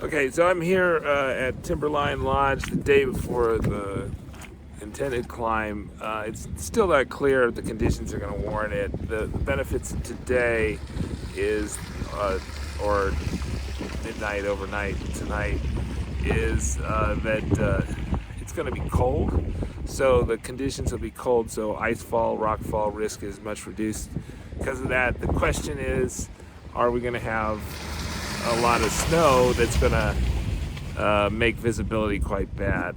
Okay, so I'm here at Timberline Lodge the day before the intended climb. It's still not clear if the conditions are going to warrant it. The benefits today is, or midnight, overnight, tonight, is that it's going to be cold. So the conditions will be cold, so icefall, rockfall risk is much reduced. Because of that, the question is, are we going to have a lot of snow that's going to make visibility quite bad?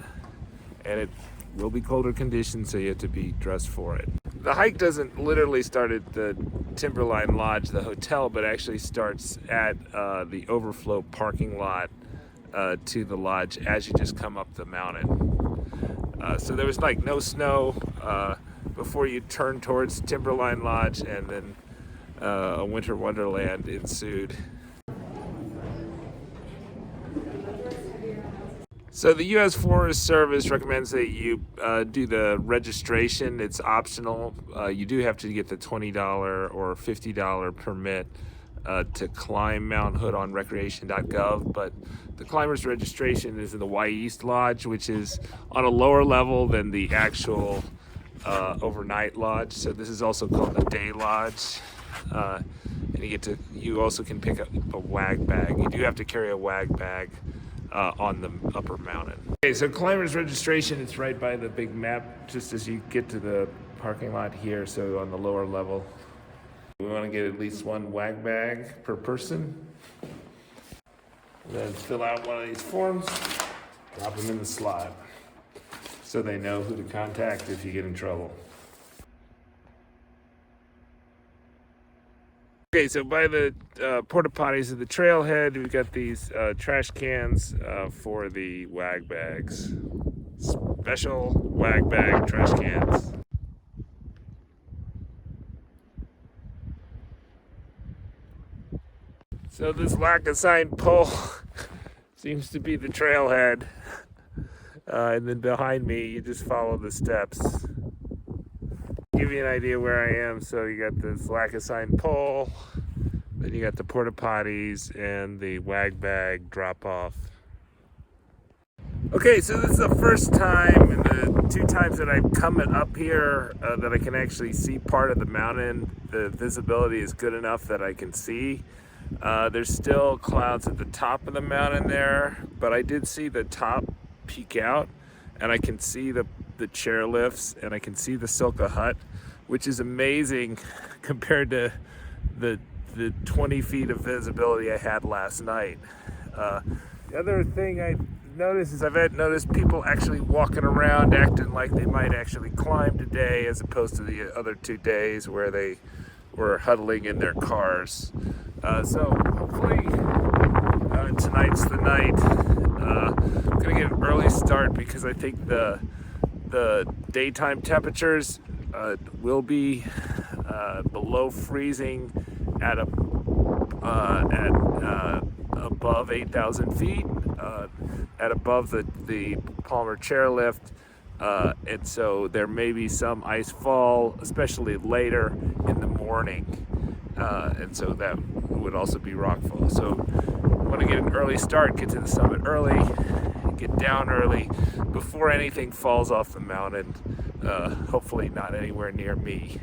And it will be colder conditions, so you have to be dressed for it. The hike doesn't literally start at the Timberline Lodge, the hotel, but actually starts at the overflow parking lot to the lodge as you just come up the mountain. So there was like no snow before you turn towards Timberline Lodge, and then a winter wonderland ensued. So the U.S. Forest Service recommends that you do the registration. It's optional. You do have to get the $20 or $50 permit to climb Mount Hood on recreation.gov, but the climber's registration is in the Y East Lodge, which is on a lower level than the actual overnight lodge. So this is also called the day lodge. And you also can pick up a wag bag. You do have to carry a wag bag on the upper mountain. Okay, so climber's registration, it's right by the big map, just as you get to the parking lot here, so on the lower level. We want to get at least one wag bag per person. Then fill out one of these forms, drop them in the slot, so they know who to contact if you get in trouble. Okay, so by the porta potties of the trailhead, we've got these trash cans for the wag bags. Special wag bag trash cans. So this lack assigned pole seems to be the trailhead. And then behind me, you just follow the steps. Give you an idea where I am. So you got this lack assigned pole, then you got the porta potties and the wag bag drop off. Okay, so this is the first time in the 2 times that I've come up here that I can actually see part of the mountain. The visibility is good enough that I can see. There's still clouds at the top of the mountain there, but I did see the top peek out, and I can see the chair lifts, and I can see the Silka hut, which is amazing compared to the 20 feet of visibility I had last night. The other thing I noticed is I've noticed people actually walking around acting like they might actually climb today, as opposed to the other 2 days where they were huddling in their cars. So hopefully tonight's the night. I'm gonna get an early start because I think the daytime temperatures will be below freezing at above 8,000 feet, at above the Palmer chairlift, and so there may be some ice fall, especially later in the morning, and so that would also be rockfall. So I want to get an early start, get to the summit early, get down early before anything falls off the mountain, hopefully not anywhere near me.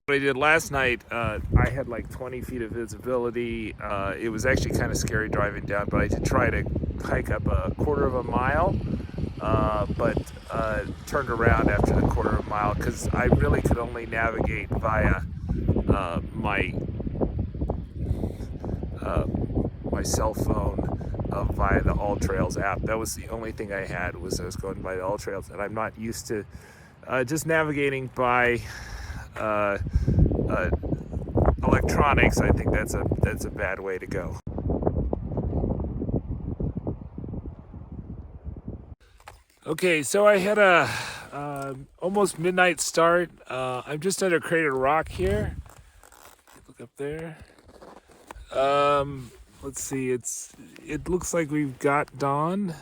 What I did last night, I had like 20 feet of visibility. It was actually kind of scary driving down, but I did try to hike up a 1/4 mile, but turned around after the 1/4 mile because I really could only navigate via my cell phone via the All Trails app. That was the only thing I had, was I was going by the All Trails, and I'm not used to just navigating by electronics. I think that's a bad way to go. Okay, so I had a almost midnight start. I'm just under Crater Rock here. Look up there. Let's see. It looks like we've got dawn.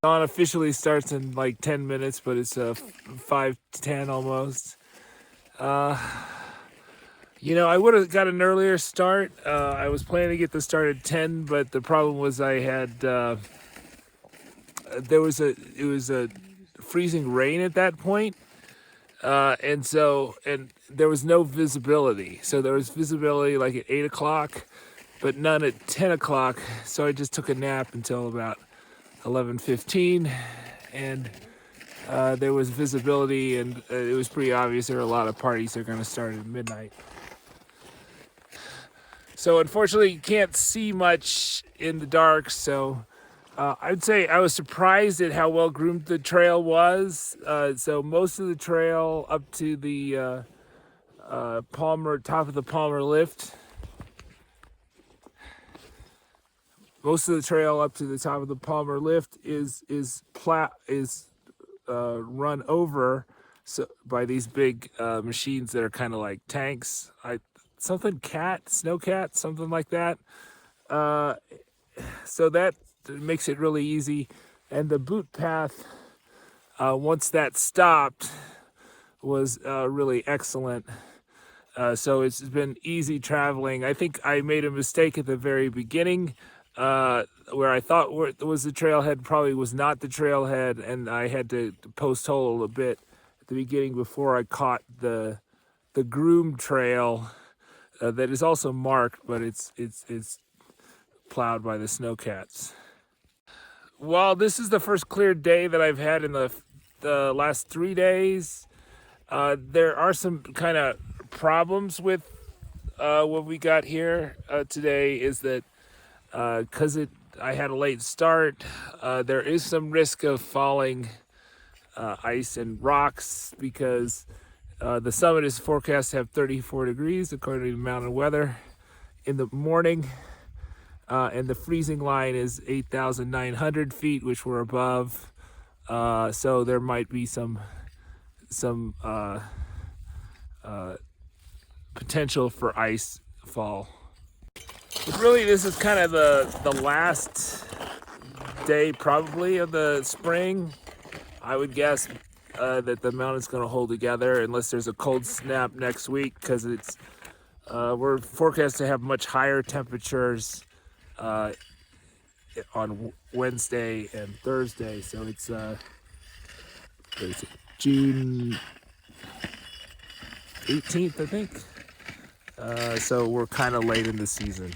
Dawn officially starts in like 10 minutes, but it's 5:10 almost. You know, I would have got an earlier start. I was planning to get the start at 10, but the problem was I had it was a freezing rain at that point, and there was no visibility. So there was visibility like at 8 o'clock, but none at 10 o'clock. So I just took a nap until about 11:15, and there was visibility, and it was pretty obvious there were a lot of parties that are going to start at midnight. So unfortunately, you can't see much in the dark. So I'd say I was surprised at how well groomed the trail was. So most of the trail up to the top of the Palmer lift. Most of the trail up to the top of the Palmer lift is run over by these big machines that are kind of like tanks. Snowcat, something like that. So that makes it really easy. And the boot path, once that stopped, was really excellent. So it's been easy traveling. I think I made a mistake at the very beginning, where I thought was the trailhead probably was not the trailhead, and I had to post hole a bit at the beginning before I caught the groomed trail. That is also marked, but it's plowed by the snowcats. While this is the first clear day that I've had in the last 3 days, there are some kind of problems with what we got here today. Is that because I had a late start, there is some risk of falling ice and rocks because the summit is forecast to have 34 degrees according to mountain weather in the morning, and the freezing line is 8,900 feet, which we're above. So there might be some potential for ice fall. But really, this is kind of the last day probably of the spring. I would guess that the mountain's going to hold together unless there's a cold snap next week, because we're forecast to have much higher temperatures on Wednesday and Thursday. So it's June 18th, I think. So we're kind of late in the season.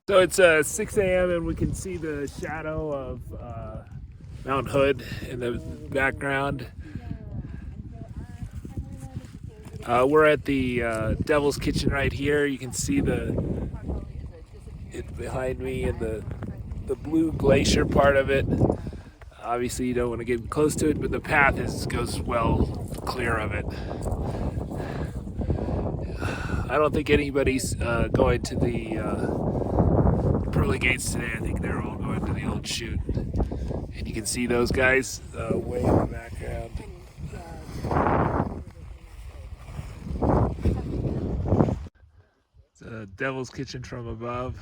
So it's 6 a.m. and we can see the shadow of Mount Hood in the background. We're at the Devil's Kitchen right here. You can see it behind me and the blue glacier part of it. Obviously you don't want to get close to it, but the path goes well clear of it. I don't think anybody's going to the pearly gates today. I think they're all going to the old chute. And you can see those guys way in the background. It's a Devil's Kitchen from above.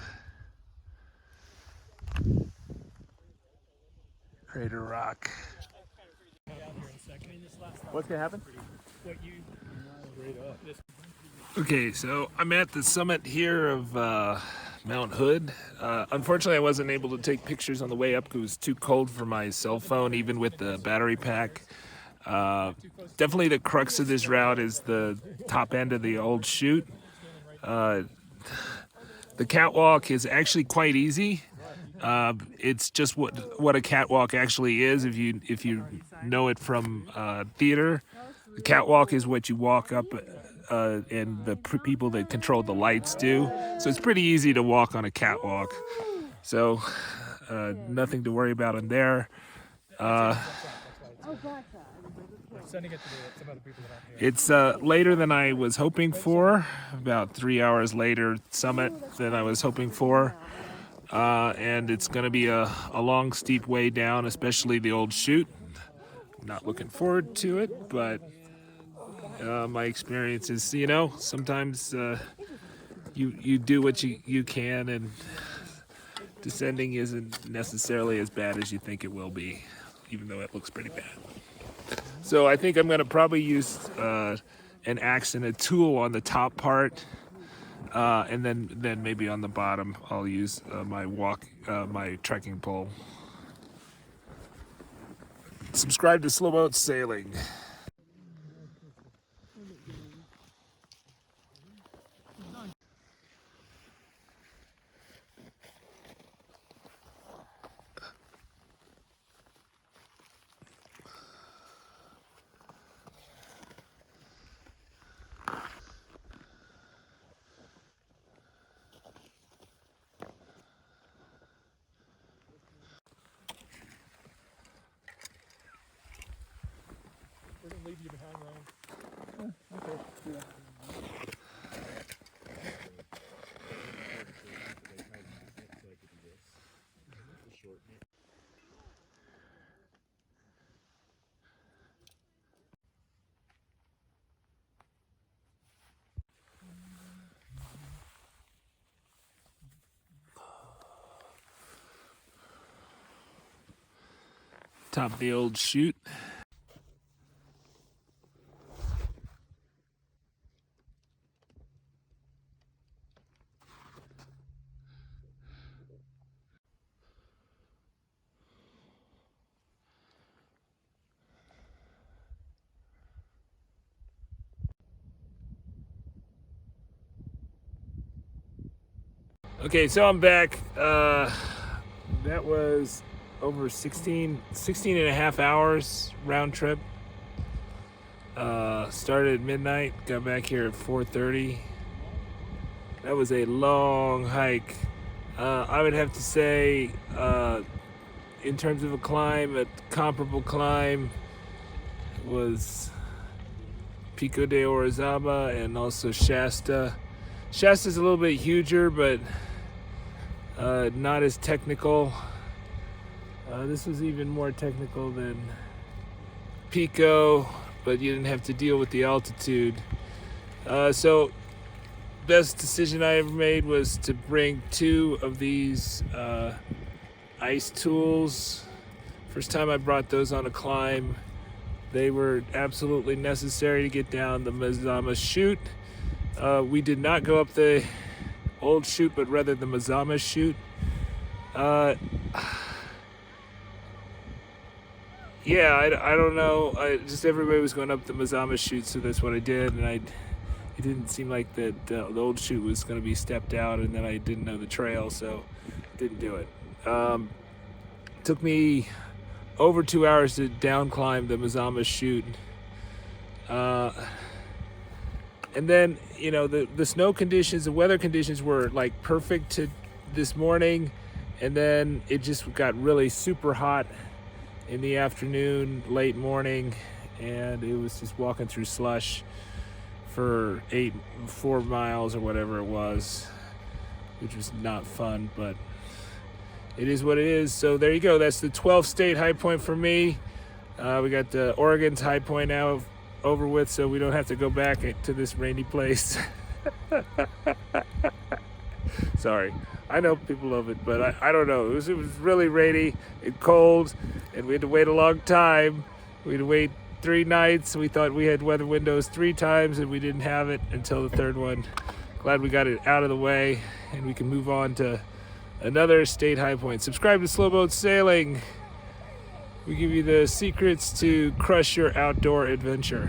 Crater Rock. What's gonna happen? Okay, so I'm at the summit here of Mount Hood. Unfortunately, I wasn't able to take pictures on the way up because it was too cold for my cell phone, even with the battery pack. Definitely the crux of this route is the top end of the old chute. The catwalk is actually quite easy. It's just what a catwalk actually is if you know it from theater. The catwalk is what you walk up and the people that control the lights do. So it's pretty easy to walk on a catwalk. So nothing to worry about in there. It's later than I was hoping for, about 3 hours later summit than I was hoping for. And it's going to be a long, steep way down, especially the old chute. I'm not looking forward to it, but my experience is, you know, sometimes you do what you can, and descending isn't necessarily as bad as you think it will be, even though it looks pretty bad. So I think I'm going to probably use an axe and a tool on the top part, and then maybe on the bottom I'll use my trekking pole. Subscribe to Slow Boat Sailing. We're gonna leave you behind, Ryan. Okay. Yeah. Top of the old chute. Okay, so I'm back. That was over 16 and a half hours round trip. Started at midnight, got back here at 4:30. That was a long hike. I would have to say, in terms of a climb, a comparable climb was Pico de Orizaba and also Shasta. Shasta's a little bit huger, but not as technical. This was even more technical than Pico, but you didn't have to deal with the altitude. So best decision I ever made was to bring 2 of these ice tools. First time I brought those on a climb. They were absolutely necessary to get down the Mazamas Chute. We did not go up the old chute, but rather the Mazamas Chute. Yeah, I don't know. Just everybody was going up the Mazamas Chute, so that's what I did. And it didn't seem like that the old chute was going to be stepped out, and then I didn't know the trail, so didn't do it. Took me over 2 hours to down climb the Mazamas Chute. And then, you know, the snow conditions, the weather conditions were like perfect to this morning, and then it just got really super hot in the afternoon, late morning, and it was just walking through slush for 4 miles or whatever it was, which was not fun, but it is what it is. So there you go. That's the 12th state high point for me. We got the Oregon's high point now over with, so we don't have to go back to this rainy place. Sorry, I know people love it, but I don't know. It was really rainy and cold, and we had to wait a long time. We had to wait 3 nights. We thought we had weather windows 3 times, and we didn't have it until the 3rd one. Glad we got it out of the way, and we can move on to another state high point. Subscribe to Slow Boat Sailing. We give you the secrets to crush your outdoor adventure.